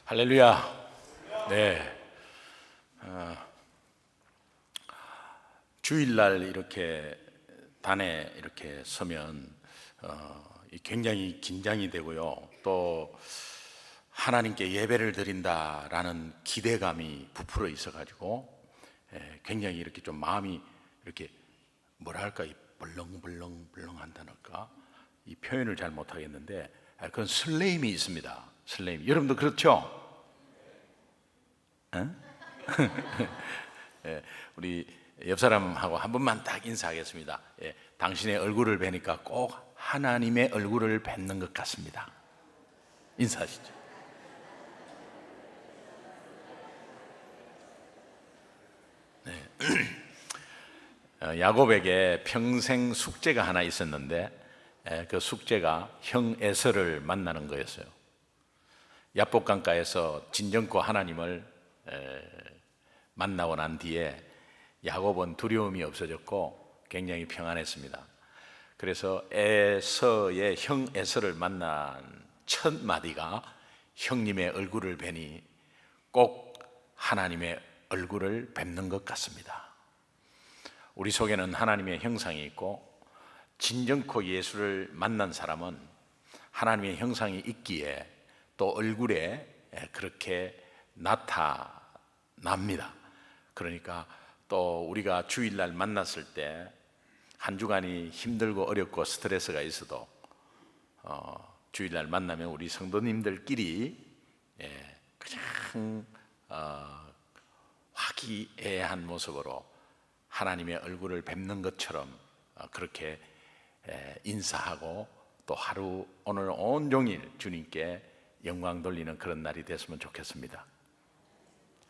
할렐루야. 네. 주일날 이렇게 단에 이렇게 서면 굉장히 긴장이 되고요. 또 하나님께 예배를 드린다라는 기대감이 부풀어 있어가지고 굉장히 이렇게 좀 마음이 이렇게 뭐랄까 이 벌렁벌렁 한다니까 이 표현을 잘 못하겠는데 그런 설레임이 있습니다. 설레임. 여러분도 그렇죠? 예, 우리 옆 사람하고 한 번만 딱 인사하겠습니다. 당신의 얼굴을 뵈니까 꼭 하나님의 얼굴을 뵙는 것 같습니다. 인사하시죠. 야곱에게 평생 숙제가 하나 있었는데 그 숙제가 형 에서를 만나는 거였어요. 야복강가에서 진정코 하나님을 만나고 난 뒤에 야곱은 두려움이 없어졌고 굉장히 평안했습니다. 그래서 에서의 형 에서를 만난 첫 마디가 형님의 얼굴을 뵈니 꼭 하나님의 얼굴을 뵙는 것 같습니다. 우리 속에는 하나님의 형상이 있고 진정코 예수를 만난 사람은 하나님의 형상이 있기에 또 얼굴에 그렇게 나타납니다. 그러니까 또 우리가 주일날 만났을 때 한 주간이 힘들고 어렵고 스트레스가 있어도 주일날 만나면 우리 성도님들끼리 그냥 화기애애한 모습으로 하나님의 얼굴을 뵙는 것처럼 그렇게 인사하고 또 하루 오늘 온종일 주님께 영광 돌리는 그런 날이 됐으면 좋겠습니다.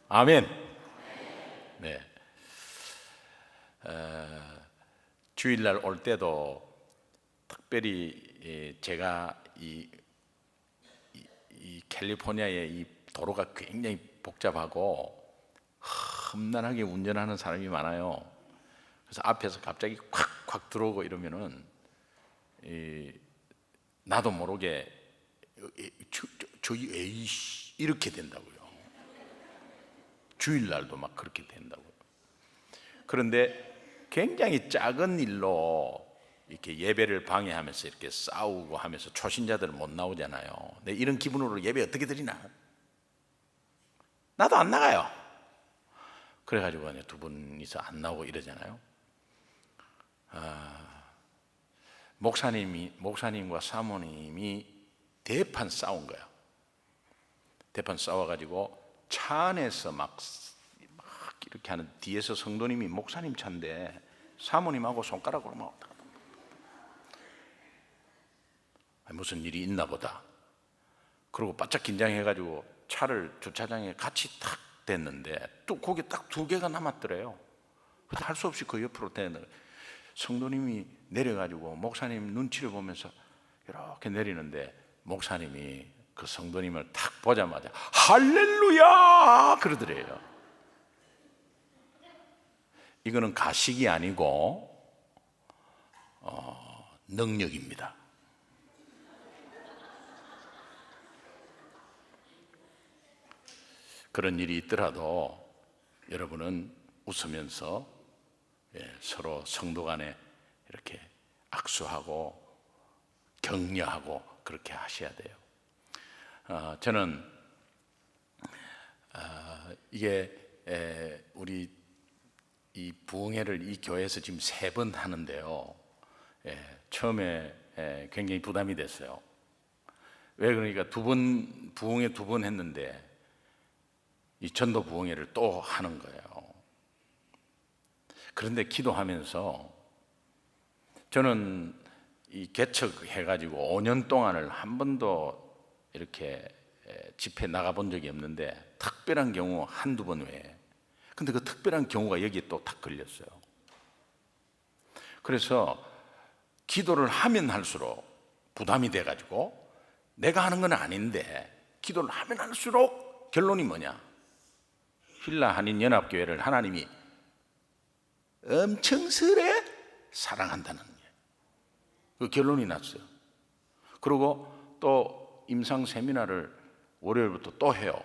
아멘. 네. 주일날 올 때도 특별히 제가 이 캘리포니아의 이 도로가 굉장히 복잡하고 험난하게 운전하는 사람이 많아요. 그래서 앞에서 갑자기 콱콱 들어오고 이러면은 나도 모르게 저기 에이씨 이렇게 된다고요. 주일날도 막 그렇게 된다고요. 그런데 굉장히 작은 일로 이렇게 예배를 방해하면서 이렇게 싸우고 하면서 초신자들은 못 나오잖아요. 근데 이런 기분으로 예배 어떻게 드리나? 나도 안 나가요. 그래가지고 두 분이서 안 나오고 이러잖아요. 목사님과 사모님이 대판 싸운 거야. 대판 싸워가지고 차 안에서 막 이렇게 하는 뒤에서 성도님이 목사님 차인데 사모님하고 손가락으로 막 무슨 일이 있나 보다. 그리고 바짝 긴장해가지고 차를 주차장에 같이 탁 댔는데 또 거기 딱 2개가 남았더래요. 할 수 없이 그 옆으로 대는 성도님이 내려가지고 목사님 눈치를 보면서 이렇게 내리는데 목사님이 그 성도님을 탁 보자마자 할렐루야 그러더래요. 이거는 가식이 아니고 능력입니다. 그런 일이 있더라도 여러분은 웃으면서 서로 성도 간에 이렇게 악수하고 격려하고 그렇게 하셔야 돼요. 저는 이게 우리 이 부흥회를 이 교회에서 지금 3번 하는데요. 처음에 굉장히 부담이 됐어요. 왜 그러니까 부흥회 2번 했는데 이 전도 부흥회를 또 하는 거예요. 그런데 기도하면서 저는 이 개척해가지고 5년 동안을 한 번도 이렇게 집회 나가본 적이 없는데 특별한 경우 한두 번 외에 근데 그 특별한 경우가 여기에 또 딱 걸렸어요. 그래서 기도를 하면 할수록 부담이 돼가지고 내가 하는 건 아닌데 기도를 하면 할수록 결론이 뭐냐? 힐라 한인연합교회를 하나님이 엄청 스레 사랑한다는 게 그 결론이 났어요. 그리고 또 임상 세미나를 월요일부터 또 해요.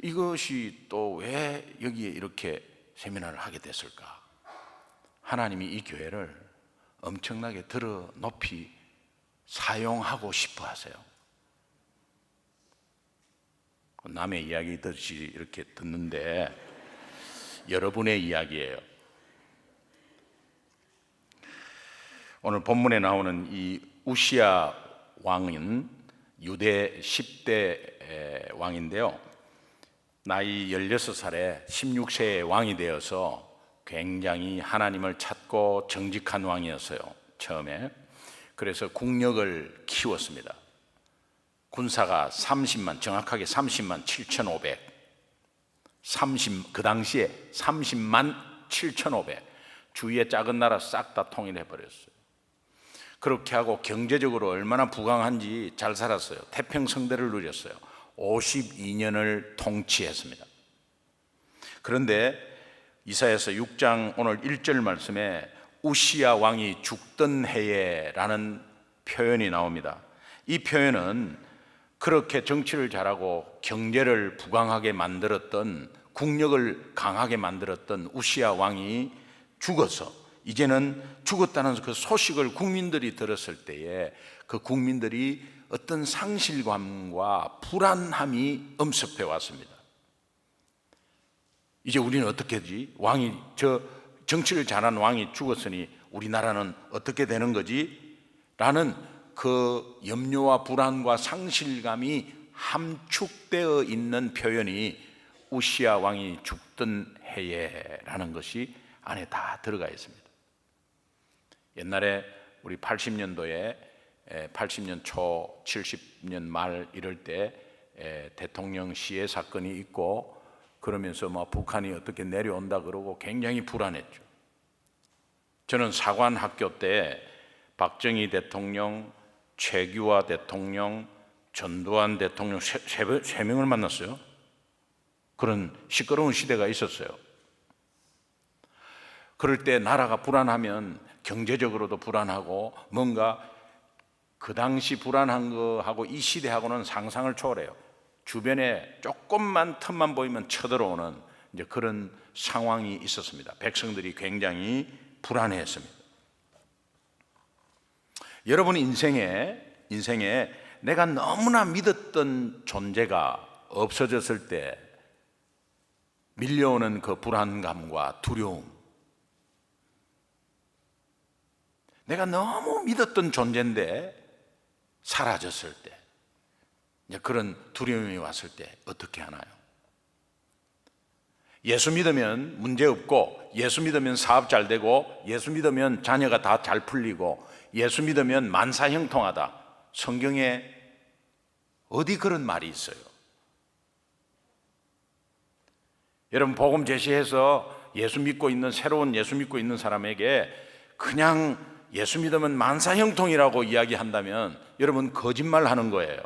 이것이 또 왜 여기에 이렇게 세미나를 하게 됐을까? 하나님이 이 교회를 엄청나게 들어 높이 사용하고 싶어 하세요. 남의 이야기 듣지 이렇게 듣는데 여러분의 이야기예요. 오늘 본문에 나오는 이 우시야 왕은 유대 10대 왕인데요, 나이 16살에 16세의 왕이 되어서 굉장히 하나님을 찾고 정직한 왕이었어요, 처음에. 그래서 국력을 키웠습니다. 군사가 30만, 정확하게 30만 7,500, 그 당시에 30만 7,500, 주위의 작은 나라 싹 다 통일해 버렸어요. 그렇게 하고 경제적으로 얼마나 부강한지 잘 살았어요. 태평성대를 누렸어요. 52년을 통치했습니다. 그런데 이사야서 6장 오늘 1절 말씀에 우시야 왕이 죽던 해에라는 표현이 나옵니다. 이 표현은 그렇게 정치를 잘하고 경제를 부강하게 만들었던, 국력을 강하게 만들었던 우시야 왕이 죽어서 이제는 죽었다는 그 소식을 국민들이 들었을 때에 그 국민들이 어떤 상실감과 불안함이 엄습해 왔습니다. 이제 우리는 어떻게 하지? 정치를 잘한 왕이 죽었으니 우리나라는 어떻게 되는 거지? 라는 그 염려와 불안과 상실감이 함축되어 있는 표현이 우시야 왕이 죽던 해에라는 것이 안에 다 들어가 있습니다. 옛날에 우리 80년도에 80년 초 70년 말 이럴 때 대통령 시해 사건이 있고 그러면서 북한이 어떻게 내려온다 그러고 굉장히 불안했죠. 저는 사관학교 때 박정희 대통령, 최규하 대통령, 전두환 대통령 세 명을 만났어요. 그런 시끄러운 시대가 있었어요. 그럴 때 나라가 불안하면 경제적으로도 불안하고 뭔가 그 당시 불안한 거하고 이 시대하고는 상상을 초월해요. 주변에 조금만 틈만 보이면 쳐들어오는 이제 그런 상황이 있었습니다. 백성들이 굉장히 불안해했습니다. 여러분 인생에 내가 너무나 믿었던 존재가 없어졌을 때 밀려오는 그 불안감과 두려움, 내가 너무 믿었던 존재인데 사라졌을 때 이제 그런 두려움이 왔을 때 어떻게 하나요? 예수 믿으면 문제 없고, 예수 믿으면 사업 잘 되고, 예수 믿으면 자녀가 다 잘 풀리고, 예수 믿으면 만사형통하다. 성경에 어디 그런 말이 있어요? 여러분 복음 제시해서 새로운 예수 믿고 있는 사람에게 그냥 예수 믿으면 만사형통이라고 이야기한다면 여러분 거짓말 하는 거예요.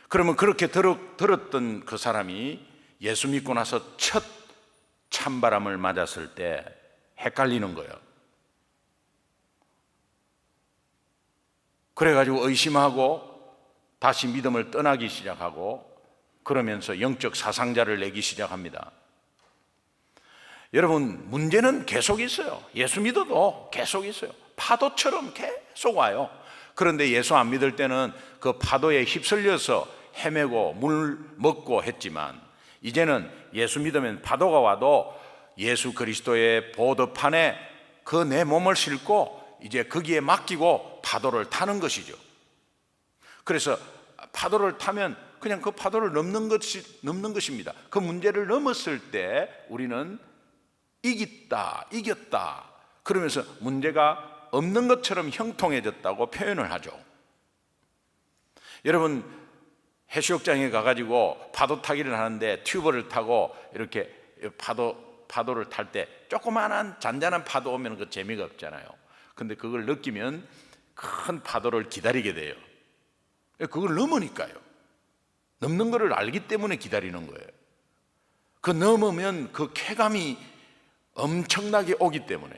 그러면 그렇게 들었던 그 사람이 예수 믿고 나서 첫 찬바람을 맞았을 때 헷갈리는 거예요. 그래가지고 의심하고 다시 믿음을 떠나기 시작하고 그러면서 영적 사상자를 내기 시작합니다. 여러분 문제는 계속 있어요. 예수 믿어도 계속 있어요. 파도처럼 계속 와요. 그런데 예수 안 믿을 때는 그 파도에 휩쓸려서 헤매고 물 먹고 했지만 이제는 예수 믿으면 파도가 와도 예수 그리스도의 보드판에 그 내 몸을 싣고 이제 거기에 맡기고 파도를 타는 것이죠. 그래서 파도를 타면 그냥 그 파도를 넘는 것입니다. 그 문제를 넘었을 때 우리는 이겼다 그러면서 문제가 없는 것처럼 형통해졌다고 표현을 하죠. 여러분 해수욕장에 가가지고 파도 타기를 하는데 튜브를 타고 이렇게 파도를 탈 때 조그마한 잔잔한 파도 오면 그 재미가 없잖아요. 근데 그걸 느끼면 큰 파도를 기다리게 돼요. 그걸 넘으니까요. 넘는 거를 알기 때문에 기다리는 거예요. 그 넘으면 그 쾌감이 엄청나게 오기 때문에.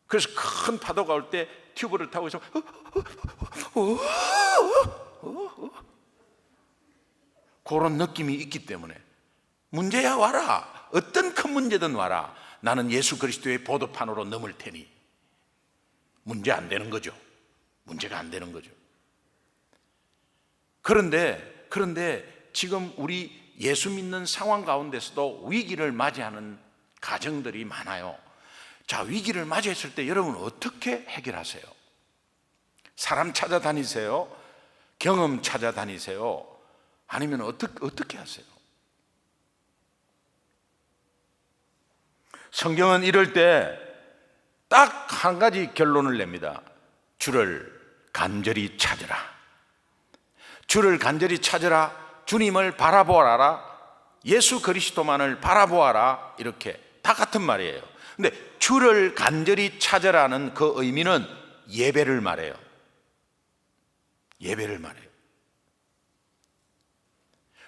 그래서 큰 파도가 올 때 튜브를 타고 있으면 그런 느낌이 있기 때문에 문제야 와라. 어떤 큰 문제든 와라. 나는 예수 그리스도의 보도판으로 넘을 테니 문제 안 되는 거죠. 문제가 안 되는 거죠. 그런데 지금 우리 예수 믿는 상황 가운데서도 위기를 맞이하는 가정들이 많아요. 자, 위기를 맞이했을 때 여러분 어떻게 해결하세요? 사람 찾아다니세요? 경험 찾아다니세요? 아니면 어떻게 하세요? 성경은 이럴 때 딱 한 가지 결론을 냅니다. 주를 간절히 찾으라. 주를 간절히 찾으라. 주님을 바라보아라. 예수 그리스도만을 바라보아라. 이렇게 다 같은 말이에요. 근데 주를 간절히 찾으라는 그 의미는 예배를 말해요. 예배를 말해요.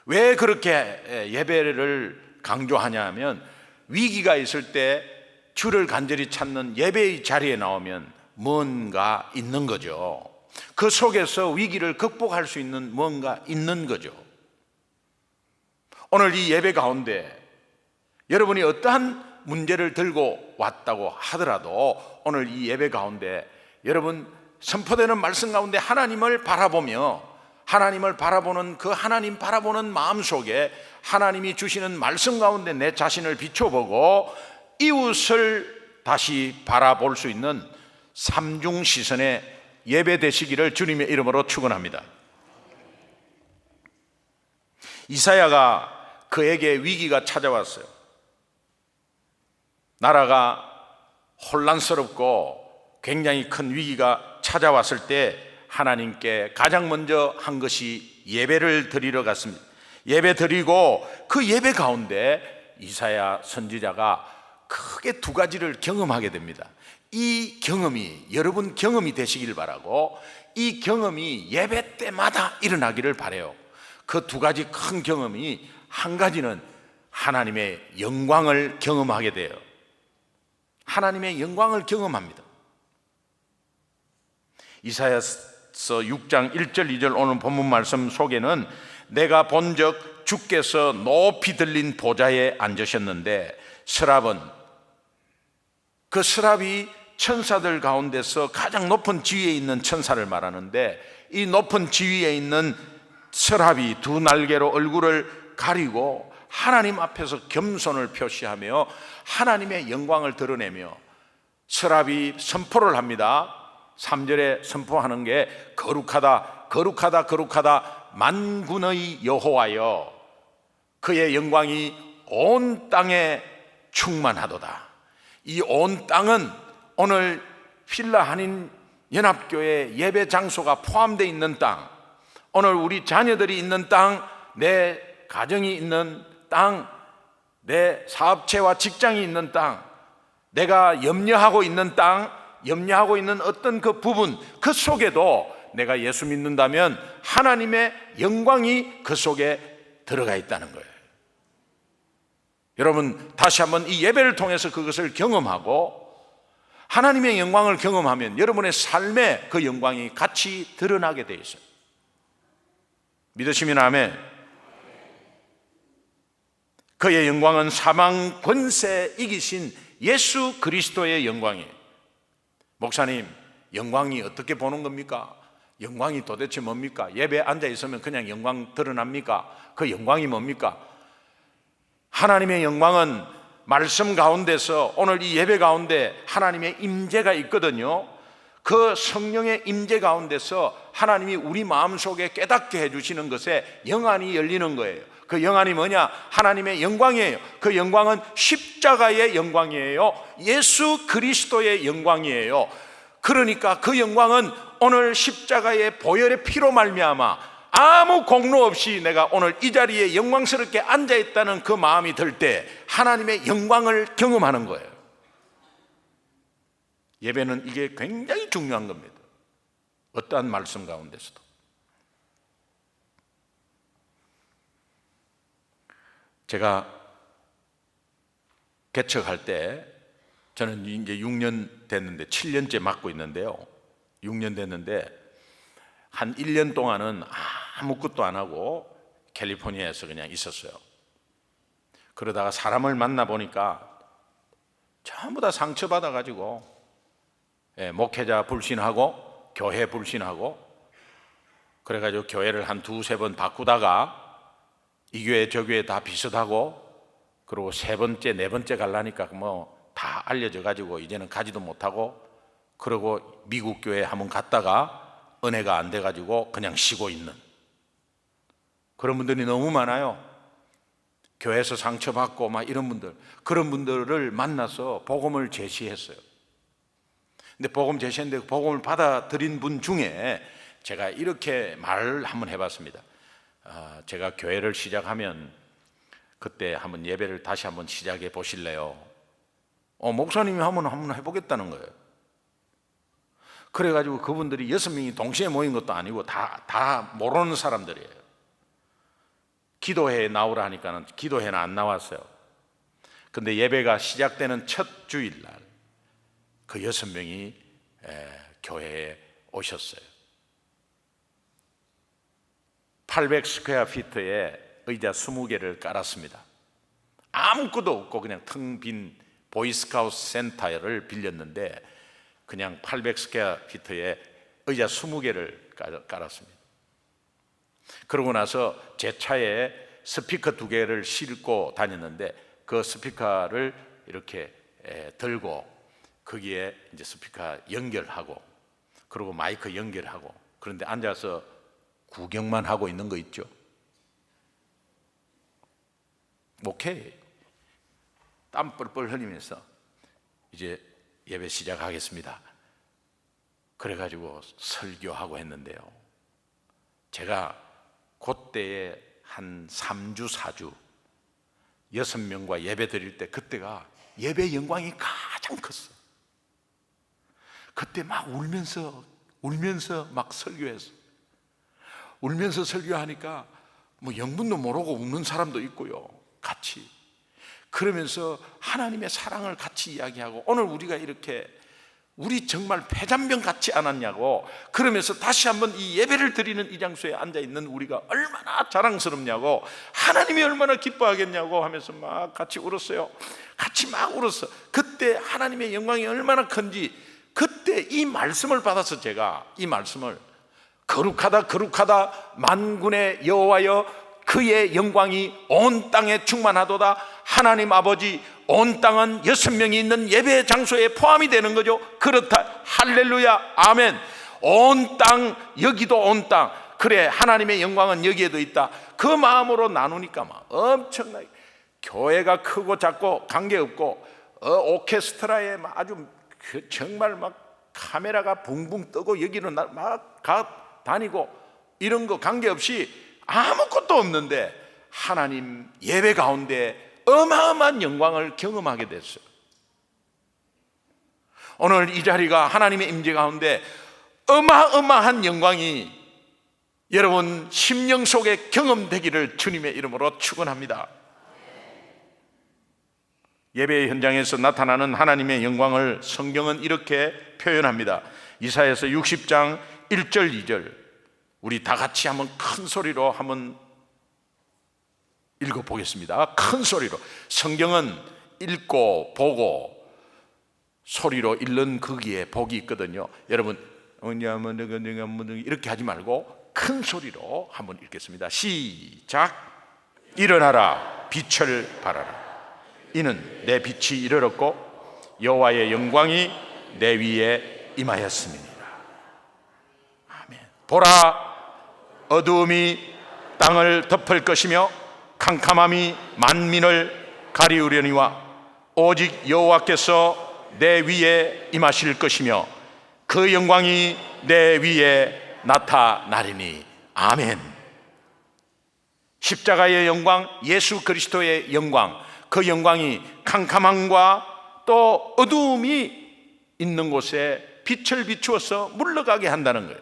왜 그렇게 예배를 강조하냐 하면 위기가 있을 때 주를 간절히 찾는 예배의 자리에 나오면 뭔가 있는 거죠. 그 속에서 위기를 극복할 수 있는 뭔가 있는 거죠. 오늘 이 예배 가운데 여러분이 어떠한 문제를 들고 왔다고 하더라도 오늘 이 예배 가운데 여러분 선포되는 말씀 가운데 하나님을 바라보며 하나님을 바라보는 그 하나님 바라보는 마음 속에 하나님이 주시는 말씀 가운데 내 자신을 비춰보고 이웃을 다시 바라볼 수 있는 삼중 시선의 예배 되시기를 주님의 이름으로 축원합니다. 이사야가 그에게 위기가 찾아왔어요. 나라가 혼란스럽고 굉장히 큰 위기가 찾아왔을 때 하나님께 가장 먼저 한 것이 예배를 드리러 갔습니다. 예배 드리고 그 예배 가운데 이사야 선지자가 크게 두 가지를 경험하게 됩니다. 이 경험이 여러분 경험이 되시길 바라고 이 경험이 예배 때마다 일어나기를 바라요. 그 두 가지 큰 경험이 한 가지는 하나님의 영광을 경험하게 돼요. 하나님의 영광을 경험합니다. 이사야서 6장 1절 2절 오늘 본문 말씀 속에는 내가 본적 주께서 높이 들린 보좌에 앉으셨는데 서랍은 그 서랍이 천사들 가운데서 가장 높은 지위에 있는 천사를 말하는데 이 높은 지위에 있는 서랍이 두 날개로 얼굴을 가리고 하나님 앞에서 겸손을 표시하며 하나님의 영광을 드러내며 서랍이 선포를 합니다. 3절에 선포하는 게 거룩하다 거룩하다 거룩하다 만군의 여호와여 그의 영광이 온 땅에 충만하도다. 이 온 땅은 오늘 필라 한인 연합교회 예배 장소가 포함되어 있는 땅, 오늘 우리 자녀들이 있는 땅, 내 가정이 있는 땅, 내 사업체와 직장이 있는 땅, 내가 염려하고 있는 땅, 염려하고 있는 어떤 그 부분, 그 속에도 내가 예수 믿는다면 하나님의 영광이 그 속에 들어가 있다는 거예요. 여러분 다시 한번 이 예배를 통해서 그것을 경험하고 하나님의 영광을 경험하면 여러분의 삶에 그 영광이 같이 드러나게 돼 있어요. 믿으시면 아멘. 그의 영광은 사망 권세 이기신 예수 그리스도의 영광이에요. 목사님, 영광이 어떻게 보는 겁니까? 영광이 도대체 뭡니까? 예배에 앉아 있으면 그냥 영광 드러납니까? 그 영광이 뭡니까? 하나님의 영광은 말씀 가운데서 오늘 이 예배 가운데 하나님의 임재가 있거든요. 그 성령의 임재 가운데서 하나님이 우리 마음속에 깨닫게 해주시는 것에 영안이 열리는 거예요. 그 영안이 뭐냐? 하나님의 영광이에요. 그 영광은 십자가의 영광이에요. 예수 그리스도의 영광이에요. 그러니까 그 영광은 오늘 십자가의 보혈의 피로 말미암아 아무 공로 없이 내가 오늘 이 자리에 영광스럽게 앉아있다는 그 마음이 들 때 하나님의 영광을 경험하는 거예요. 예배는 이게 굉장히 중요한 겁니다. 어떠한 말씀 가운데서도. 제가 개척할 때 저는 이제 6년 됐는데 7년째 맡고 있는데요. 6년 됐는데 한 1년 동안은 아무것도 안 하고 캘리포니아에서 그냥 있었어요. 그러다가 사람을 만나보니까 전부 다 상처받아가지고 목회자 불신하고 교회 불신하고 그래가지고 교회를 한 두세 번 바꾸다가 이 교회 저 교회 다 비슷하고 그리고 세 번째 네 번째 가려니까 뭐 다 알려져 가지고 이제는 가지도 못하고 그러고 미국 교회 한번 갔다가 은혜가 안 돼 가지고 그냥 쉬고 있는 그런 분들이 너무 많아요. 교회에서 상처받고 막 이런 분들, 그런 분들을 만나서 복음을 제시했어요. 근데 복음 제시했는데 복음을 받아들인 분 중에 제가 이렇게 말을 한번 해봤습니다. 제가 교회를 시작하면 그때 한번 예배를 다시 한번 시작해 보실래요? 목사님이 한번 해보겠다는 거예요. 그래가지고 그분들이 6명이 동시에 모인 것도 아니고 다 모르는 사람들이에요. 기도회에 나오라 하니까는 기도회는 안 나왔어요. 근데 예배가 시작되는 첫 주일날 그 6명이 교회에 오셨어요. 800 스퀘어 피트에 의자 20개를 깔았습니다. 아무것도 없고 그냥 텅 빈 보이스카우트 센터를 빌렸는데 그냥 800 스퀘어 피트에 의자 20개를 깔았습니다. 그러고 나서 제 차에 스피커 2개를 싣고 다녔는데 그 스피커를 이렇게 들고 거기에 이제 스피커 연결하고 그리고 마이크 연결하고 그런데 앉아서 구경만 하고 있는 거 있죠. 오케이. 땀 뻘뻘 흘리면서 이제 예배 시작하겠습니다. 그래가지고 설교하고 했는데요. 제가 그때에 한 3주 4주 6명과 예배 드릴 때 그때가 예배 영광이 가장 컸어. 그때 막 울면서 막 설교했어. 울면서 설교하니까 뭐 영문도 모르고 웃는 사람도 있고요. 같이 그러면서 하나님의 사랑을 같이 이야기하고 오늘 우리가 이렇게 우리 정말 폐잔병 같지 않았냐고 그러면서 다시 한번 이 예배를 드리는 이 장소에 앉아있는 우리가 얼마나 자랑스럽냐고 하나님이 얼마나 기뻐하겠냐고 하면서 막 같이 울었어요. 같이 막 울었어. 그때 하나님의 영광이 얼마나 큰지 그때 이 말씀을 받아서 제가 이 말씀을 거룩하다 만군의 여호와여 그의 영광이 온 땅에 충만하도다. 하나님 아버지 온 땅은 6명이 있는 예배 장소에 포함이 되는 거죠. 그렇다. 할렐루야 아멘. 온 땅 여기도 온 땅 그래 하나님의 영광은 여기에도 있다. 그 마음으로 나누니까 막 엄청나게 교회가 크고 작고 관계없고 오케스트라에 아주 정말 막 카메라가 붕붕 뜨고 여기는 막 다니고 이런 거 관계없이 아무것도 없는데 하나님 예배 가운데 어마어마한 영광을 경험하게 됐어요. 오늘 이 자리가 하나님의 임재 가운데 어마어마한 영광이 여러분 심령 속에 경험되기를 주님의 이름으로 축원합니다. 예배의 현장에서 나타나는 하나님의 영광을 성경은 이렇게 표현합니다. 이사야서 60장 1절 2절 우리 다 같이 한번 큰 소리로 한번 읽어보겠습니다. 큰 소리로. 성경은 읽고 보고 소리로 읽는 거기에 복이 있거든요. 여러분 이렇게 하지 말고 큰 소리로 한번 읽겠습니다. 시작. 일어나라 빛을 발하라. 이는 내 빛이 이르렀고 여호와의 영광이 내 위에 임하였음이니라. 아멘. 보라 어두움이 땅을 덮을 것이며 캄캄함이 만민을 가리우려니와 오직 여호와께서 내 위에 임하실 것이며 그 영광이 내 위에 나타나리니. 아멘. 십자가의 영광, 예수 그리스도의 영광, 그 영광이 캄캄함과 또 어두움이 있는 곳에 빛을 비추어서 물러가게 한다는 거예요.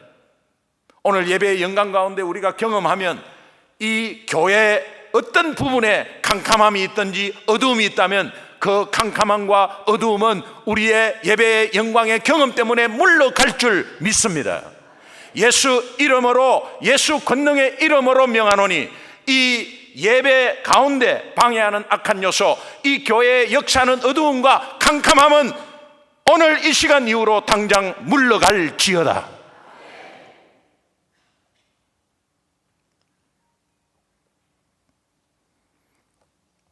오늘 예배의 영광 가운데 우리가 경험하면 이 교회의 어떤 부분에 캄캄함이 있든지 어두움이 있다면 그 캄캄함과 어두움은 우리의 예배의 영광의 경험 때문에 물러갈 줄 믿습니다. 예수 이름으로, 예수 권능의 이름으로 명하노니 이 예배 가운데 방해하는 악한 요소, 이 교회의 역사는 어두움과 캄캄함은 오늘 이 시간 이후로 당장 물러갈지어다.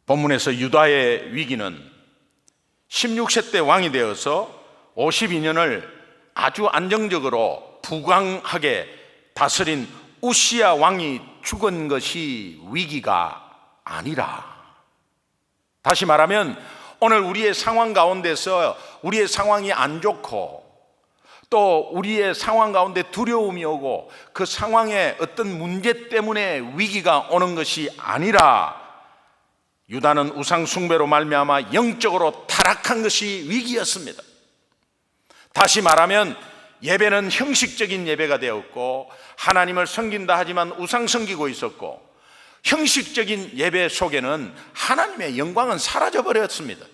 본문에서 유다의 위기는 16세 때 왕이 되어서 52년을 아주 안정적으로 부강하게 다스린 우시야 왕이 죽은 것이 위기가 아니라, 다시 말하면 오늘 우리의 상황 가운데서 우리의 상황이 안 좋고 또 우리의 상황 가운데 두려움이 오고 그 상황에 어떤 문제 때문에 위기가 오는 것이 아니라, 유다는 우상 숭배로 말미암아 영적으로 타락한 것이 위기였습니다. 다시 말하면 예배는 형식적인 예배가 되었고 하나님을 섬긴다 하지만 우상 섬기고 있었고, 형식적인 예배 속에는 하나님의 영광은 사라져버렸습니다.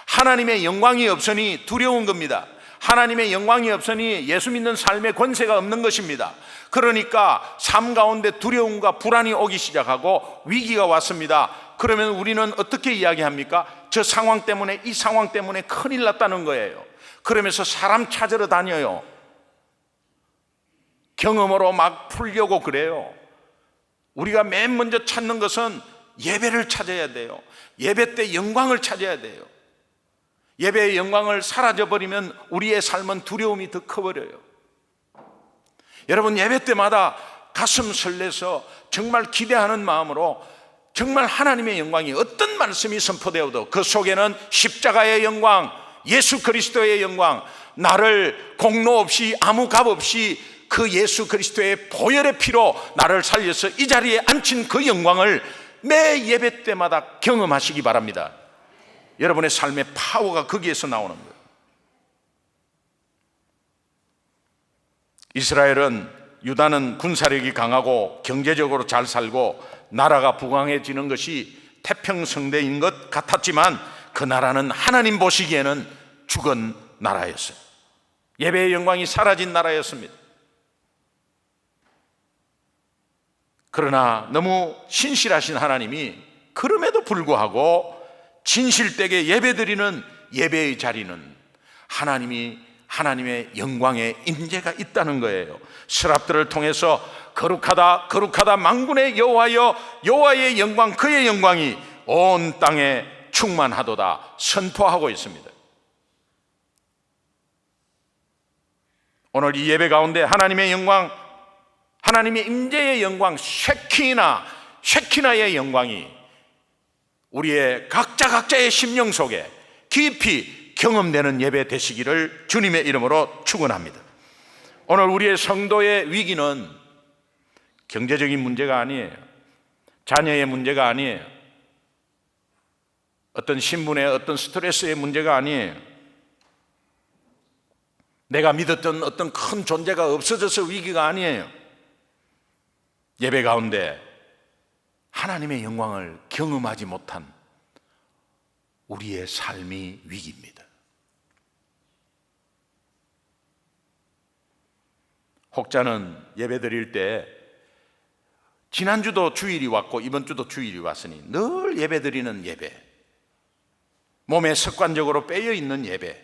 하나님의 영광이 없으니 두려운 겁니다. 하나님의 영광이 없으니 예수 믿는 삶의 권세가 없는 것입니다. 그러니까 삶 가운데 두려움과 불안이 오기 시작하고 위기가 왔습니다. 그러면 우리는 어떻게 이야기합니까? 저 상황 때문에, 이 상황 때문에 큰일 났다는 거예요. 그러면서 사람 찾으러 다녀요. 경험으로 막 풀려고 그래요. 우리가 맨 먼저 찾는 것은 예배를 찾아야 돼요. 예배 때 영광을 찾아야 돼요. 예배의 영광을 사라져버리면 우리의 삶은 두려움이 더 커버려요. 여러분, 예배 때마다 가슴 설레서 정말 기대하는 마음으로 정말 하나님의 영광이 어떤 말씀이 선포되어도 그 속에는 십자가의 영광, 예수 그리스도의 영광, 나를 공로 없이 아무 값 없이 그 예수 그리스도의 보혈의 피로 나를 살려서 이 자리에 앉힌 그 영광을 매 예배 때마다 경험하시기 바랍니다. 여러분의 삶의 파워가 거기에서 나오는 거예요. 이스라엘은, 유다는 군사력이 강하고 경제적으로 잘 살고 나라가 부강해지는 것이 태평성대인 것 같았지만 그 나라는 하나님 보시기에는 죽은 나라였어요. 예배의 영광이 사라진 나라였습니다. 그러나 너무 신실하신 하나님이 그럼에도 불구하고 진실되게 예배드리는 예배의 자리는 하나님의 영광의 임재가 있다는 거예요. 스랍들을 통해서 거룩하다 거룩하다 만군의 여호와여, 여호와의 영광, 그의 영광이 온 땅에 충만하도다 선포하고 있습니다. 오늘 이 예배 가운데 하나님의 영광, 하나님의 임재의 영광, 쉐키나의 영광이 우리의 각자의 심령 속에 깊이 경험되는 예배 되시기를 주님의 이름으로 축원합니다. 오늘 우리의 성도의 위기는 경제적인 문제가 아니에요. 자녀의 문제가 아니에요. 어떤 신분의 어떤 스트레스의 문제가 아니에요. 내가 믿었던 어떤 큰 존재가 없어져서 위기가 아니에요. 예배 가운데 하나님의 영광을 경험하지 못한 우리의 삶이 위기입니다. 혹자는 예배 드릴 때 지난주도 주일이 왔고 이번 주도 주일이 왔으니 늘 예배 드리는 예배, 몸에 습관적으로 빼여 있는 예배,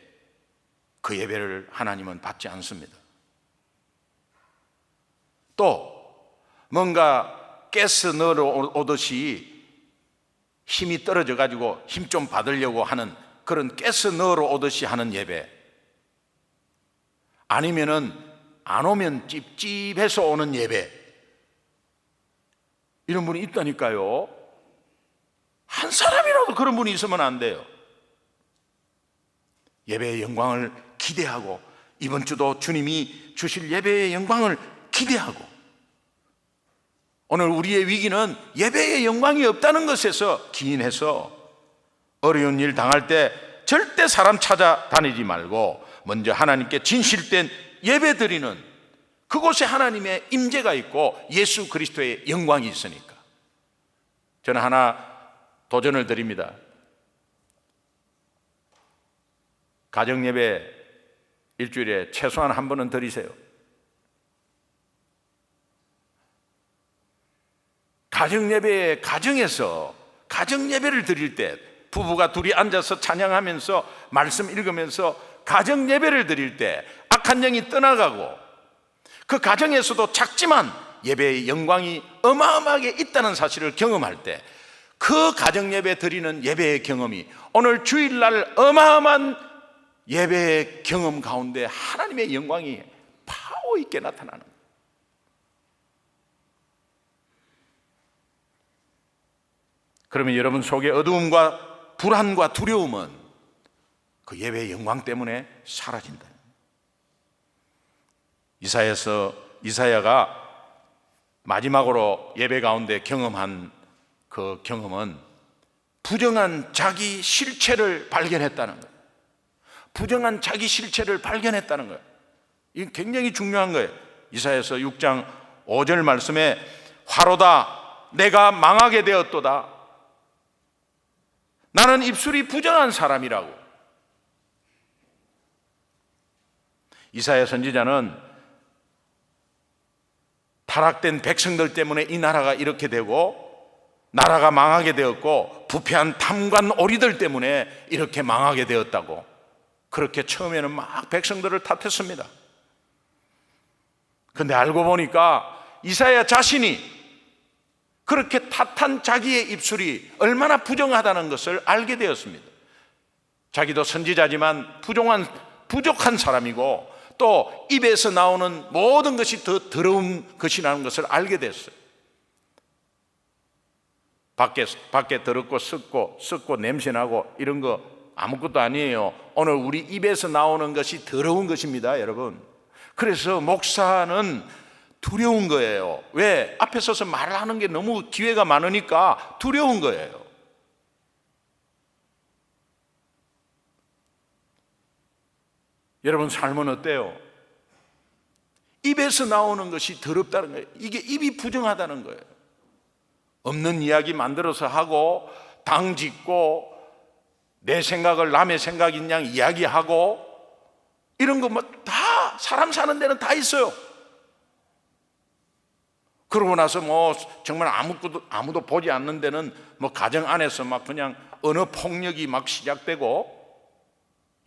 그 예배를 하나님은 받지 않습니다. 또 뭔가 가스 넣으러 오듯이 힘이 떨어져 가지고 힘 좀 받으려고 하는 그런 가스 넣으러 오듯이 하는 예배, 아니면은 안 오면 찝찝해서 오는 예배, 이런 분이 있다니까요. 한 사람이라도 그런 분이 있으면 안 돼요. 예배의 영광을 기대하고 이번 주도 주님이 주실 예배의 영광을 기대하고, 오늘 우리의 위기는 예배의 영광이 없다는 것에서 기인해서 어려운 일 당할 때 절대 사람 찾아다니지 말고 먼저 하나님께 진실된 예배 드리는 그곳에 하나님의 임재가 있고 예수 그리스도의 영광이 있으니까. 저는 하나 도전을 드립니다. 가정예배 일주일에 최소한 한 번은 드리세요. 가정예배에 가정에서 가정예배를 드릴 때 부부가 둘이 앉아서 찬양하면서 말씀 읽으면서 가정예배를 드릴 때 악한 영이 떠나가고 그 가정에서도 작지만 예배의 영광이 어마어마하게 있다는 사실을 경험할 때 그 가정예배 드리는 예배의 경험이 오늘 주일날 어마어마한 예배의 경험 가운데 하나님의 영광이 파워 있게 나타나는 거예요. 그러면 여러분 속에 어두움과 불안과 두려움은 그 예배의 영광 때문에 사라진다. 이사야가 마지막으로 예배 가운데 경험한 그 경험은 부정한 자기 실체를 발견했다는 거예요. 부정한 자기 실체를 발견했다는 거예요. 이게 굉장히 중요한 거예요. 이사야서 6장 5절 말씀에 화로다 내가 망하게 되었도다. 나는 입술이 부정한 사람이라고. 이사야 선지자는 타락된 백성들 때문에 이 나라가 이렇게 되고 나라가 망하게 되었고 부패한 탐관 오리들 때문에 이렇게 망하게 되었다고 그렇게 처음에는 막 백성들을 탓했습니다. 그런데 알고 보니까 이사야 자신이 그렇게 탓한 자기의 입술이 얼마나 부정하다는 것을 알게 되었습니다. 자기도 선지자지만 부족한 사람이고 또 입에서 나오는 모든 것이 더 더러운 것이라는 것을 알게 됐어요. 밖에 더럽고 썩고 냄새나고 이런 거 아무것도 아니에요. 오늘 우리 입에서 나오는 것이 더러운 것입니다, 여러분. 그래서 목사는 두려운 거예요. 왜? 앞에 서서 말하는 게 너무 기회가 많으니까 두려운 거예요. 여러분 삶은 어때요? 입에서 나오는 것이 더럽다는 거예요. 이게 입이 부정하다는 거예요. 없는 이야기 만들어서 하고 당 짓고 내 생각을 남의 생각인 양 이야기하고 이런 거 뭐 다 사람 사는 데는 다 있어요. 그러고 나서 뭐 정말 아무도 보지 않는 데는 뭐 가정 안에서 막 그냥 언어 폭력이 막 시작되고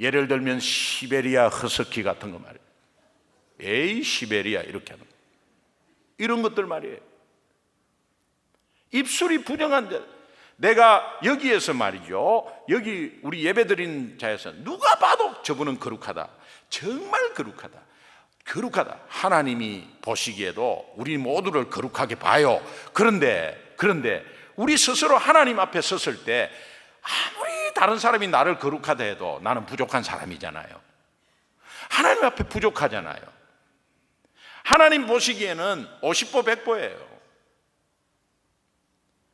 예를 들면 시베리아 허스키 같은 거 말이에요. 에이 시베리아 이렇게 하는 거. 이런 것들 말이에요. 입술이 부정한 자. 내가 여기에서 말이죠. 여기 우리 예배드린 자에서 누가 봐도 저분은 거룩하다. 정말 거룩하다. 거룩하다. 하나님이 보시기에도 우리 모두를 거룩하게 봐요. 그런데 우리 스스로 하나님 앞에 섰을 때 아무리 다른 사람이 나를 거룩하다 해도 나는 부족한 사람이잖아요. 하나님 앞에 부족하잖아요. 하나님 보시기에는 50보 100보예요.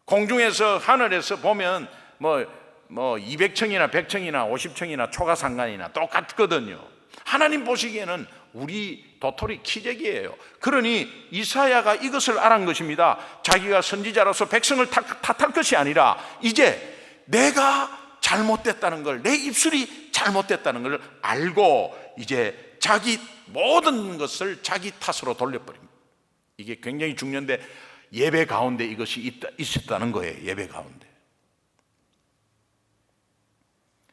공중에서 하늘에서 보면 뭐 200층이나 100층이나 50층이나 초가상간이나 똑같거든요. 하나님 보시기에는 우리 도토리 키재기예요. 그러니 이사야가 이것을 알은 것입니다. 자기가 선지자로서 백성을 탓할 것이 아니라 이제 내가 잘못됐다는 걸, 내 입술이 잘못됐다는 걸 알고 이제 자기 모든 것을 자기 탓으로 돌려버립니다. 이게 굉장히 중요한데 예배 가운데 이것이 있었다는 거예요. 예배 가운데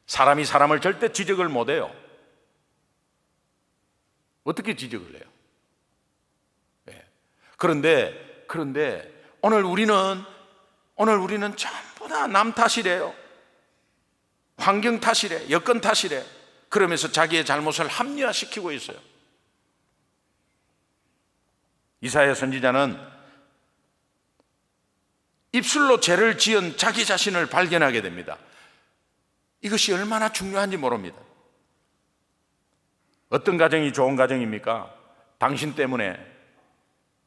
사람이 사람을 절대 지적을 못해요. 어떻게 지적을 해요? 네. 그런데 오늘 우리는 전부 다 남 탓이래요. 환경 탓이래, 여건 탓이래. 그러면서 자기의 잘못을 합리화시키고 있어요. 이사야 선지자는 입술로 죄를 지은 자기 자신을 발견하게 됩니다. 이것이 얼마나 중요한지 모릅니다. 어떤 가정이 좋은 가정입니까? 당신 때문에,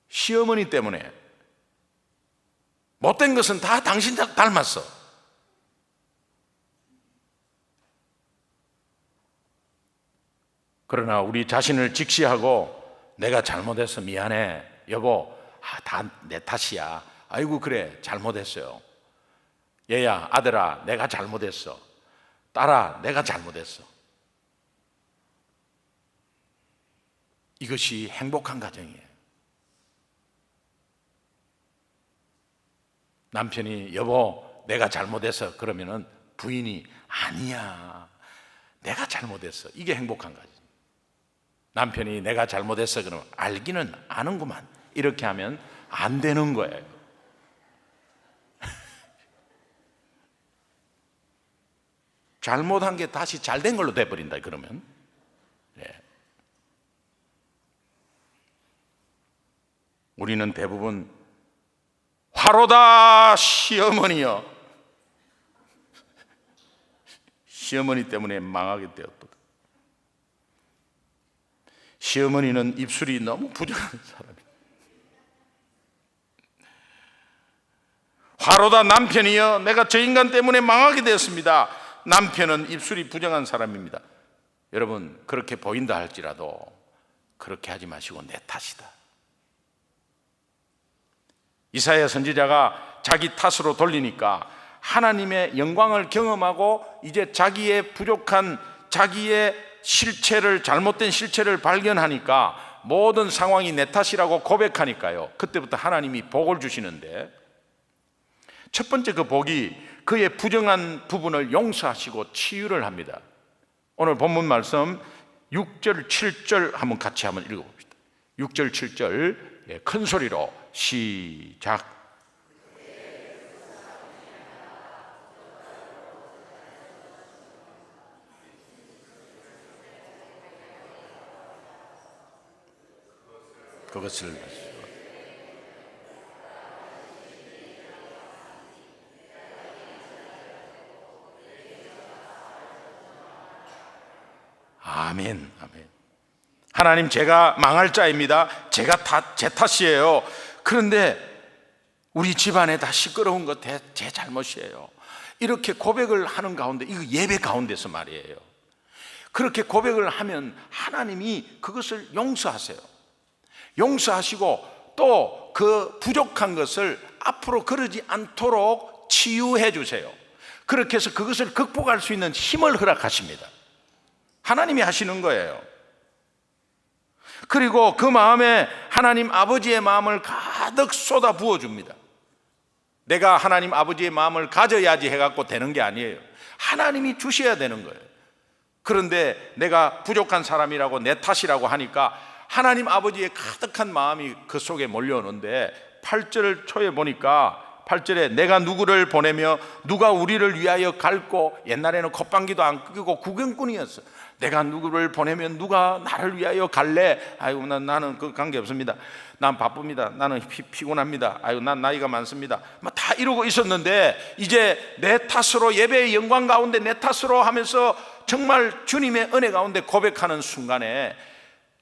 시어머니 때문에. 못된 것은 다 당신 닮았어. 그러나 우리 자신을 직시하고 내가 잘못해서 미안해. 여보, 다 내 탓이야. 아이고 그래, 잘못했어요. 얘야, 아들아, 내가 잘못했어. 딸아, 내가 잘못했어. 이것이 행복한 가정이에요. 남편이 여보 내가 잘못했어 그러면은 부인이 아니야 내가 잘못했어. 이게 행복한 가정. 남편이 내가 잘못했어 그러면 알기는 아는구만. 이렇게 하면 안 되는 거예요. 잘못한 게 다시 잘된 걸로 돼버린다 그러면. 네. 우리는 대부분 화로다 시어머니여, 시어머니 때문에 망하게 되었다. 시어머니는 입술이 너무 부족한 사람이에요. 화로다 남편이여, 내가 저 인간 때문에 망하게 되었습니다. 남편은 입술이 부정한 사람입니다. 여러분, 그렇게 보인다 할지라도 그렇게 하지 마시고 내 탓이다. 이사야 선지자가 자기 탓으로 돌리니까 하나님의 영광을 경험하고 이제 자기의 부족한 자기의 실체를, 잘못된 실체를 발견하니까 모든 상황이 내 탓이라고 고백하니까요, 그때부터 하나님이 복을 주시는데, 첫 번째 그 복이 그의 부정한 부분을 용서하시고 치유를 합니다. 오늘 본문 말씀 6절 7절 한번 같이 한번 읽어봅시다. 6절 7절 큰 소리로 시작. 그것을 아멘, 아멘. 하나님, 제가 망할 자입니다. 제가 제 탓이에요. 그런데 우리 집안에 다 시끄러운 거 제 잘못이에요. 이렇게 고백을 하는 가운데, 이거 예배 가운데서 말이에요. 그렇게 고백을 하면 하나님이 그것을 용서하세요. 용서하시고 또 그 부족한 것을 앞으로 그러지 않도록 치유해 주세요. 그렇게 해서 그것을 극복할 수 있는 힘을 허락하십니다. 하나님이 하시는 거예요. 그리고 그 마음에 하나님 아버지의 마음을 가득 쏟아 부어줍니다. 내가 하나님 아버지의 마음을 가져야지 해갖고 되는 게 아니에요. 하나님이 주셔야 되는 거예요. 그런데 내가 부족한 사람이라고 내 탓이라고 하니까 하나님 아버지의 가득한 마음이 그 속에 몰려오는데, 8절 초에 보니까 8절에 내가 누구를 보내며 누가 우리를 위하여 갈고, 옛날에는 콧방귀도 안 끄고 구경꾼이었어. 내가 누구를 보내면 누가 나를 위하여 갈래? 아이고 나는 그 관계 없습니다. 난 바쁩니다. 나는 피곤합니다. 아이고 난 나이가 많습니다. 막 다 이러고 있었는데, 이제 내 탓으로, 예배의 영광 가운데 내 탓으로 하면서 정말 주님의 은혜 가운데 고백하는 순간에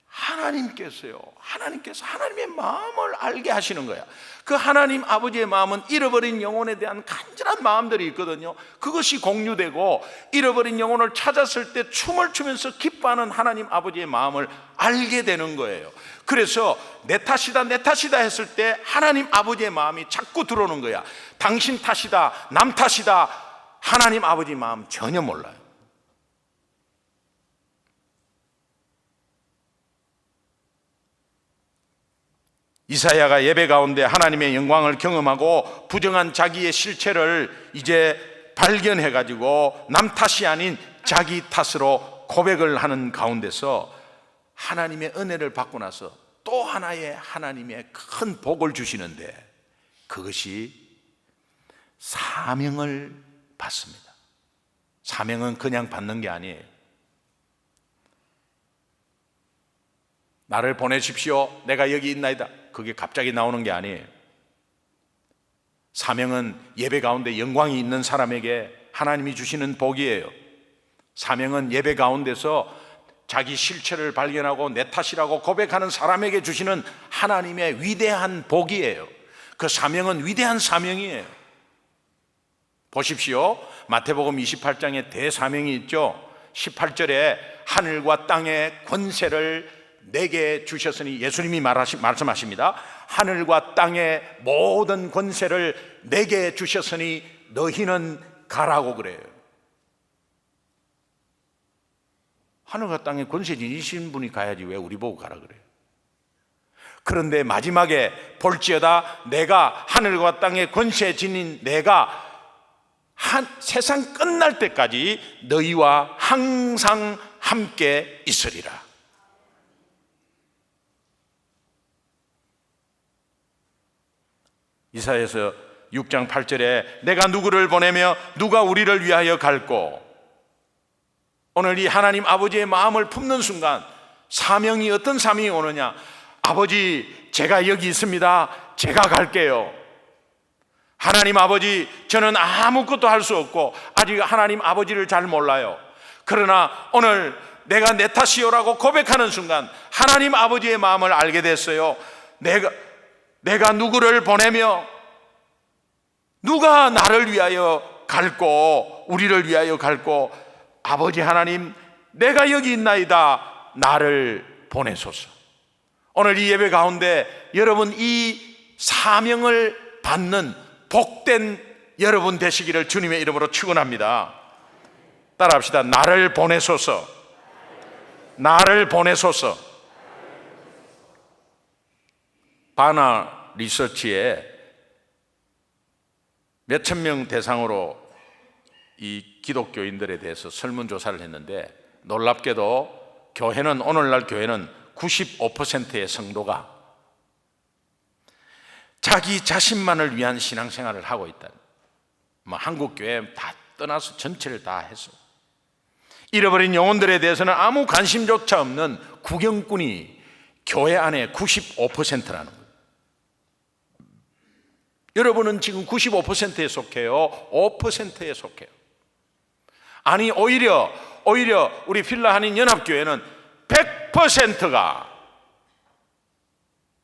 하나님께서 하나님의 마음을 알게 하시는 거야. 그 하나님 아버지의 마음은 잃어버린 영혼에 대한 간절한 마음들이 있거든요. 그것이 공유되고, 잃어버린 영혼을 찾았을 때 춤을 추면서 기뻐하는 하나님 아버지의 마음을 알게 되는 거예요. 그래서 내 탓이다 내 탓이다 했을 때 하나님 아버지의 마음이 자꾸 들어오는 거야. 당신 탓이다, 남 탓이다, 하나님 아버지 마음 전혀 몰라요. 이사야가 예배 가운데 하나님의 영광을 경험하고 부정한 자기의 실체를 이제 발견해가지고 남 탓이 아닌 자기 탓으로 고백을 하는 가운데서 하나님의 은혜를 받고 나서 또 하나의 하나님의 큰 복을 주시는데, 그것이 사명을 받습니다. 사명은 그냥 받는 게 아니에요. 나를 보내십시오, 내가 여기 있나이다, 그게 갑자기 나오는 게 아니에요. 사명은 예배 가운데 영광이 있는 사람에게 하나님이 주시는 복이에요. 사명은 예배 가운데서 자기 실체를 발견하고 내 탓이라고 고백하는 사람에게 주시는 하나님의 위대한 복이에요. 그 사명은 위대한 사명이에요. 보십시오. 마태복음 28장에 대사명이 있죠. 18절에 하늘과 땅의 권세를 내게 주셨으니, 예수님이 말씀하십니다. 하늘과 땅의 모든 권세를 내게 주셨으니 너희는 가라고 그래요. 하늘과 땅에 권세 지니신 분이 가야지 왜 우리 보고 가라 그래요? 그런데 마지막에 볼지어다 내가 하늘과 땅에 권세 지닌 내가 세상 끝날 때까지 너희와 항상 함께 있으리라. 이사야서 6장 8절에 내가 누구를 보내며 누가 우리를 위하여 갈고, 오늘 이 하나님 아버지의 마음을 품는 순간 사명이 어떤 사명이 오느냐? 아버지, 제가 여기 있습니다. 제가 갈게요. 하나님 아버지, 저는 아무것도 할 수 없고 아직 하나님 아버지를 잘 몰라요. 그러나 오늘 내가 내 탓이요라고 고백하는 순간 하나님 아버지의 마음을 알게 됐어요. 내가 누구를 보내며 누가 나를 위하여 갈고 우리를 위하여 갈고, 아버지 하나님, 내가 여기 있나이다. 나를 보내소서. 오늘 이 예배 가운데 여러분 이 사명을 받는 복된 여러분 되시기를 주님의 이름으로 축원합니다. 따라합시다. 나를 보내소서. 나를 보내소서. 바나 리서치에 몇천 명 대상으로 이 기독교인들에 대해서 설문조사를 했는데, 놀랍게도 교회는, 오늘날 교회는 95%의 성도가 자기 자신만을 위한 신앙생활을 하고 있다. 한국 교회 다 떠나서 전체를 다 해서 잃어버린 영혼들에 대해서는 아무 관심조차 없는 구경꾼이 교회 안에 95%라는 거예요. 여러분은 지금 95%에 속해요? 5%에 속해요? 아니, 오히려 우리 필라 한인 연합교회는 100%가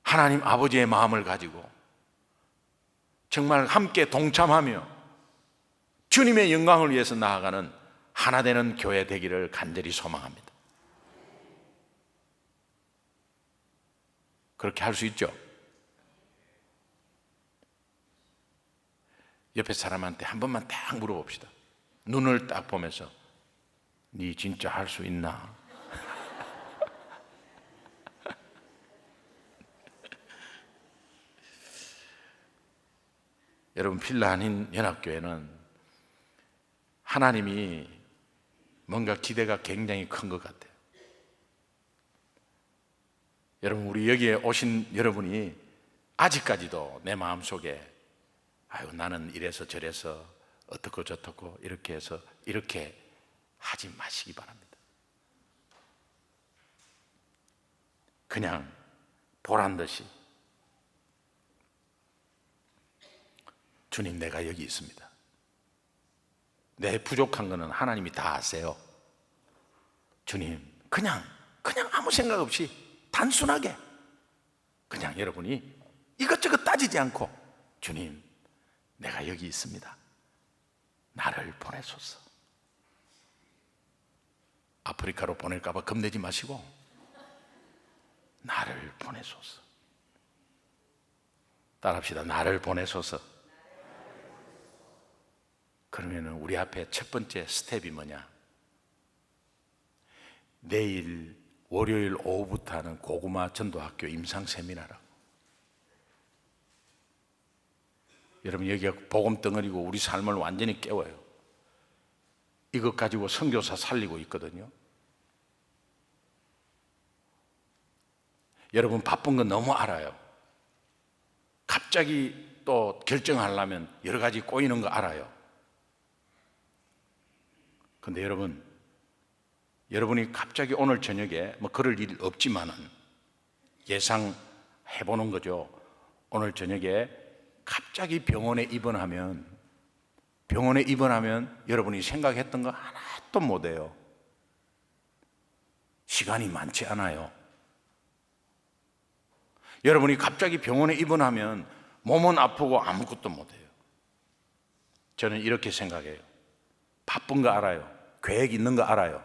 하나님 아버지의 마음을 가지고 정말 함께 동참하며 주님의 영광을 위해서 나아가는 하나 되는 교회 되기를 간절히 소망합니다. 그렇게 할 수 있죠? 옆에 사람한테 한 번만 딱 물어봅시다. 눈을 딱 보면서 네 진짜 할 수 있나? 여러분, 필라 한인 연합교회는 하나님이 뭔가 기대가 굉장히 큰 것 같아요. 여러분, 우리 여기에 오신 여러분이 아직까지도 내 마음속에 아유, 나는 이래서 저래서 어떻고 저떻고 이렇게 해서 이렇게 하지 마시기 바랍니다. 그냥 보란 듯이 주님, 내가 여기 있습니다. 내 부족한 거는 하나님이 다 아세요. 주님, 그냥 아무 생각 없이 단순하게 그냥 여러분이 이것저것 따지지 않고, 주님, 내가 여기 있습니다. 나를 보내소서. 아프리카로 보낼까 봐 겁내지 마시고 나를 보내소서. 따라합시다. 나를 보내소서. 그러면 우리 앞에 첫 번째 스텝이 뭐냐? 내일 월요일 오후부터 하는 고구마 전도학교 임상 세미나라고. 여러분, 여기가 복음 덩어리고 우리 삶을 완전히 깨워요. 이것 가지고 선교사 살리고 있거든요. 여러분, 바쁜 건 너무 알아요. 갑자기 또 결정하려면 여러 가지 꼬이는 거 알아요. 근데 여러분이 갑자기 오늘 저녁에 뭐 그럴 일 없지만은 예상해보는 거죠. 오늘 저녁에 갑자기 병원에 입원하면 여러분이 생각했던 거 하나도 못해요. 시간이 많지 않아요. 여러분이 갑자기 병원에 입원하면 몸은 아프고 아무것도 못해요. 저는 이렇게 생각해요. 바쁜 거 알아요. 계획 있는 거 알아요.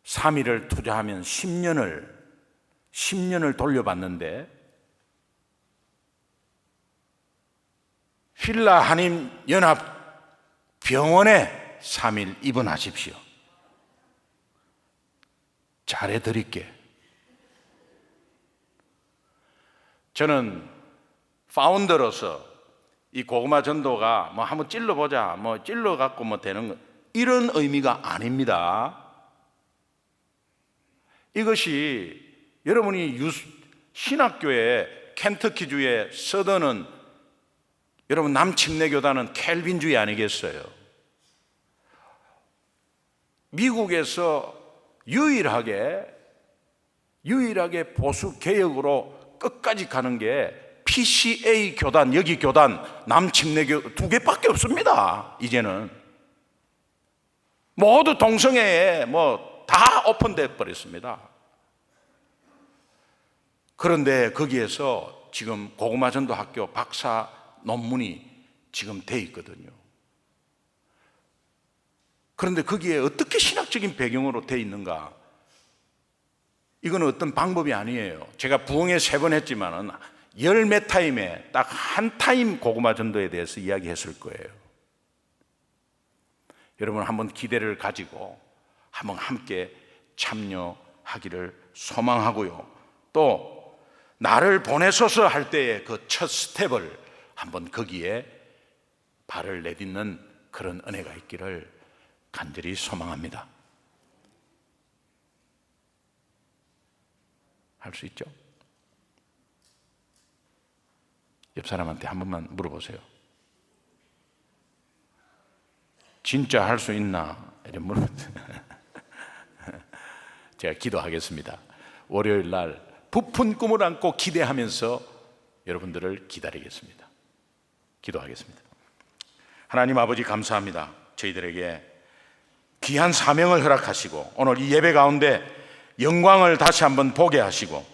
3일을 투자하면 10년을 돌려봤는데, 필라 한인 연합 병원에 3일 입원하십시오. 잘해드릴게. 저는 파운더로서 이 고구마 전도가 뭐 한번 찔러보자, 뭐 찔러갖고 뭐 되는 거, 이런 의미가 아닙니다. 이것이 여러분이 신학교에 켄터키주의 서던은 여러분 남침례교단은 켈빈주의 아니겠어요? 미국에서 유일하게 보수 개혁으로 끝까지 가는 게 PCA 교단, 여기 교단, 남침례교 두 개밖에 없습니다. 이제는 모두 동성애에 뭐 다 오픈돼 버렸습니다. 그런데 거기에서 지금 고구마 전도 학교 박사 논문이 지금 돼 있거든요. 그런데 거기에 어떻게 신학적인 배경으로 돼 있는가? 이건 어떤 방법이 아니에요. 제가 부흥회 3번 했지만은 10몇 타임에 딱 한 타임 고구마 전도에 대해서 이야기했을 거예요. 여러분 한번 기대를 가지고 한번 함께 참여하기를 소망하고요. 또 나를 보내소서 할 때의 그 첫 스텝을 한번 거기에 발을 내딛는 그런 은혜가 있기를 간절히 소망합니다. 할 수 있죠? 옆 사람한테 한 번만 물어보세요. 진짜 할 수 있나? 이런 물어보세요. 제가 기도하겠습니다. 월요일 날 부푼 꿈을 안고 기대하면서 여러분들을 기다리겠습니다. 기도하겠습니다. 하나님 아버지 감사합니다. 저희들에게 귀한 사명을 허락하시고 오늘 이 예배 가운데 영광을 다시 한번 보게 하시고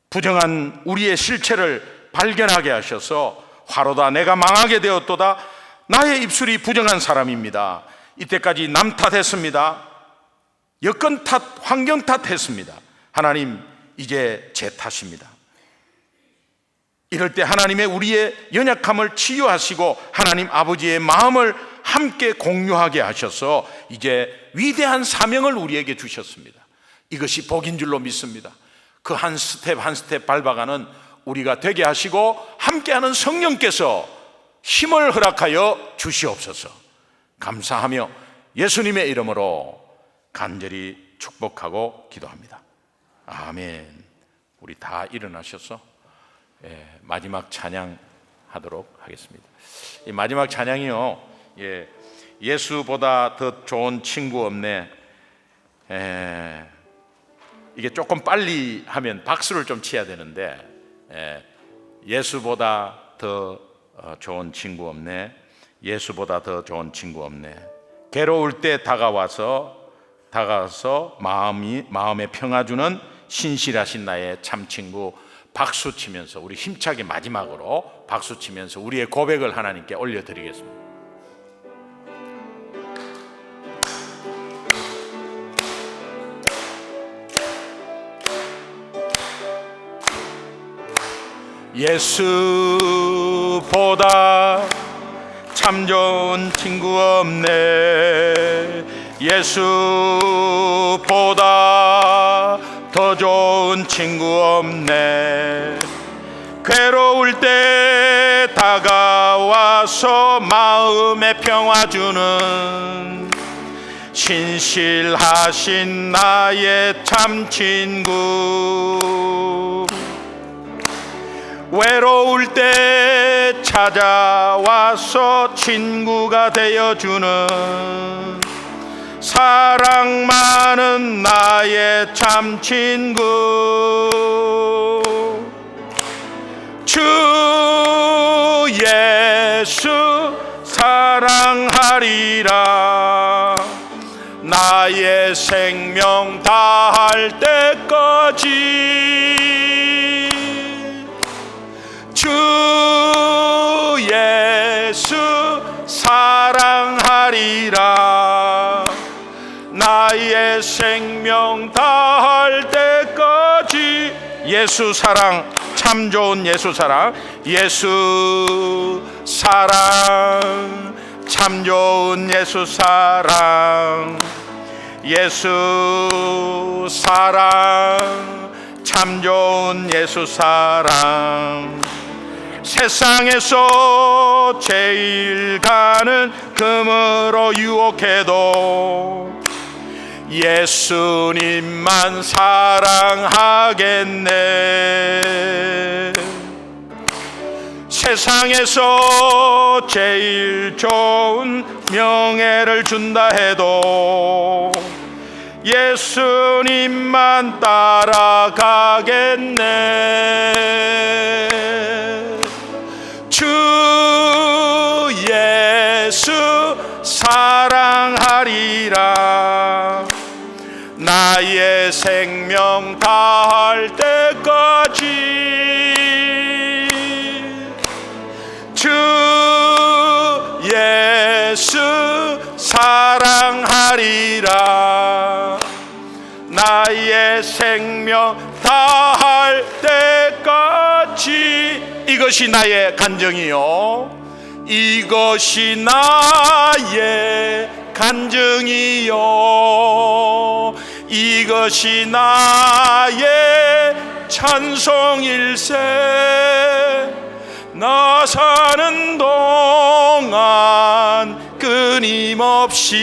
부정한 우리의 실체를 발견하게 하셔서 화로다 내가 망하게 되었도다 나의 입술이 부정한 사람입니다. 이때까지 남 탓했습니다. 여건 탓, 환경 탓했습니다. 하나님 이제 제 탓입니다. 이럴 때 하나님의 우리의 연약함을 치유하시고 하나님 아버지의 마음을 함께 공유하게 하셔서 이제 위대한 사명을 우리에게 주셨습니다. 이것이 복인 줄로 믿습니다. 그 한 스텝 한 스텝 밟아가는 우리가 되게 하시고 함께하는 성령께서 힘을 허락하여 주시옵소서. 감사하며 예수님의 이름으로 간절히 축복하고 기도합니다. 아멘. 우리 다 일어나셔서 마지막 찬양 하도록 하겠습니다. 이 마지막 찬양이요, 예수보다 더 좋은 친구 없네. 이게 조금 빨리 하면 박수를 좀 쳐야 되는데, 예수보다 더 좋은 친구 없네. 예수보다 더 좋은 친구 없네. 괴로울 때 다가와서 마음에 평화 주는 신실하신 나의 참 친구. 박수 치면서 우리 힘차게 마지막으로 박수 치면서 우리의 고백을 하나님께 올려드리겠습니다. 예수보다 참 좋은 친구 없네. 예수보다 더 좋은 친구 없네. 괴로울 때 다가와서 마음에 평화 주는 신실하신 나의 참 친구. 외로울 때 찾아와서 친구가 되어주는 사랑 많은 나의 참 친구. 주 예수 사랑하리라. 나의 생명 다할 때까지. 주 예수 사랑하리라. 나의 생명 다할 때까지. 예수 사랑, 참 좋은 예수 사랑. 예수 사랑, 참 좋은 예수 사랑. 예수 사랑, 참 좋은 예수 사랑. 세상에서 제일 가는 금으로 유혹해도 예수님만 사랑하겠네. 세상에서 제일 좋은 명예를 준다 해도 예수님만 따라가겠네. 주 예수 사랑하리라. 나의 생명 다할 때까지 주 예수 사랑하리라. 나의 생명 다할 때까지. 이것이 나의 간증이요, 이것이 나의 간증이요, 이것이 나의 찬송일세. 나 사는 동안 끊임없이